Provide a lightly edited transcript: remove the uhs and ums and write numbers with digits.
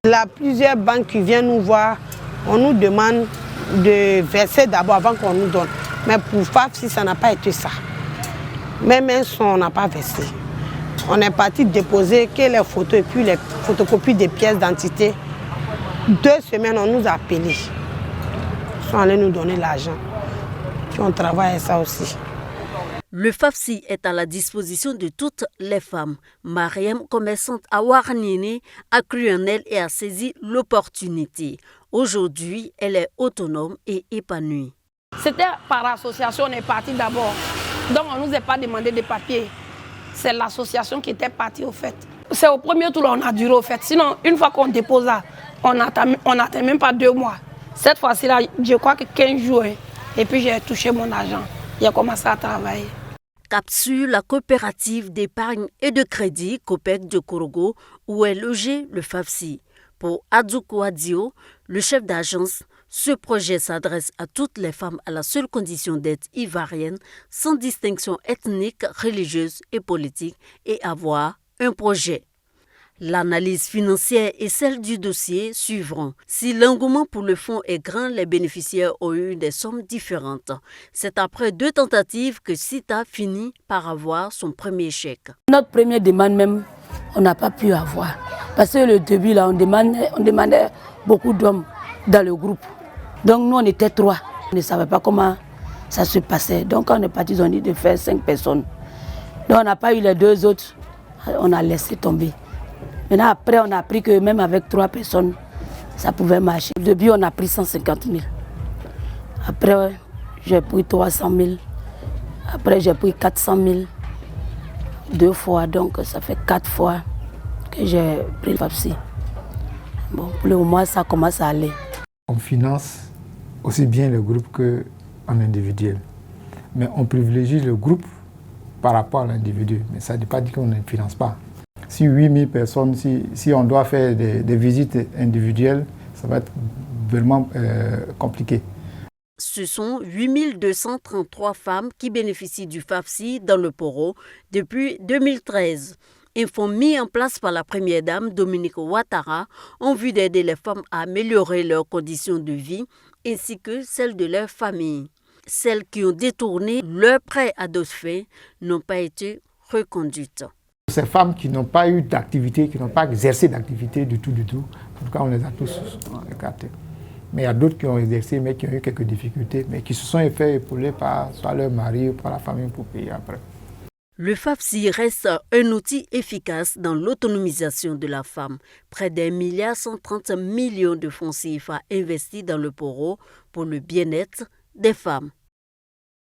Il y a plusieurs banques qui viennent nous voir. On nous demande de verser d'abord avant qu'on nous donne. Mais pour FAFSI, ça n'a pas été ça. Même un son, on n'a pas versé. On est parti déposer que les photos et puis les photocopies des pièces d'identité. 2 semaines, on nous a appelés. Ils sont allés nous donner l'argent. Puis on travaille à ça aussi. Le FAFSI est à la disposition de toutes les femmes. Mariam, commerçante à Warnini, a cru en elle et a saisi l'opportunité. Aujourd'hui, elle est autonome et épanouie. C'était par association, on est parti d'abord. Donc on ne nous a pas demandé de papiers. C'est l'association qui était partie au fait. C'est au premier tour on a duré au fait. Sinon, une fois qu'on dépose là, on n'atteint même pas 2 mois. Cette fois-ci, là, je crois que 15 jours. Et puis j'ai touché mon argent. J'ai commencé à travailler. Capsule, la coopérative d'épargne et de crédit COPEC de Korogo, où est logé le FAFSI. Pour Adzoukou Adio, le chef d'agence, ce projet s'adresse à toutes les femmes à la seule condition d'être ivoiriennes, sans distinction ethnique, religieuse et politique, et avoir un projet. L'analyse financière et celle du dossier suivront. Si l'engouement pour le fonds est grand, les bénéficiaires ont eu des sommes différentes. C'est après 2 tentatives que Sita finit par avoir son premier chèque. Notre première demande même, on n'a pas pu avoir. Parce que le début, là, on demandait beaucoup d'hommes dans le groupe. Donc nous, on était 3. On ne savait pas comment ça se passait. Donc quand on est parti, ils ont dit de faire 5 personnes. Donc on n'a pas eu les 2 autres. On a laissé tomber. Maintenant, après, on a appris que même avec 3 personnes, ça pouvait marcher. Au début, on a pris 150 000. Après, j'ai pris 300 000. Après, j'ai pris 400 000. 2 fois, donc ça fait 4 fois que j'ai pris le FAFSI. Bon, pour le moment, ça commence à aller. On finance aussi bien le groupe qu'en individuel. Mais on privilégie le groupe par rapport à l'individu. Mais ça ne veut pas dire qu'on ne finance pas. Si 8000 personnes, si on doit faire des visites individuelles, ça va être vraiment compliqué. Ce sont 8233 femmes qui bénéficient du FAFSI dans le Poro depuis 2013. Un fonds mis en place par la première dame Dominique Ouattara en vue d'aider les femmes à améliorer leurs conditions de vie ainsi que celles de leur famille. Celles qui ont détourné leur prêt à d'autres fins n'ont pas été reconduites. Ces femmes qui n'ont pas eu d'activité, qui n'ont pas exercé d'activité du tout, en tout cas on les a tous écartés. Mais il y a d'autres qui ont exercé, mais qui ont eu quelques difficultés, mais qui se sont fait épauler par soit leur mari ou par la famille pour payer après. Le FAFSI reste un outil efficace dans l'autonomisation de la femme. Près d'1,130 milliard de francs CFA investis dans le Poro pour le bien-être des femmes.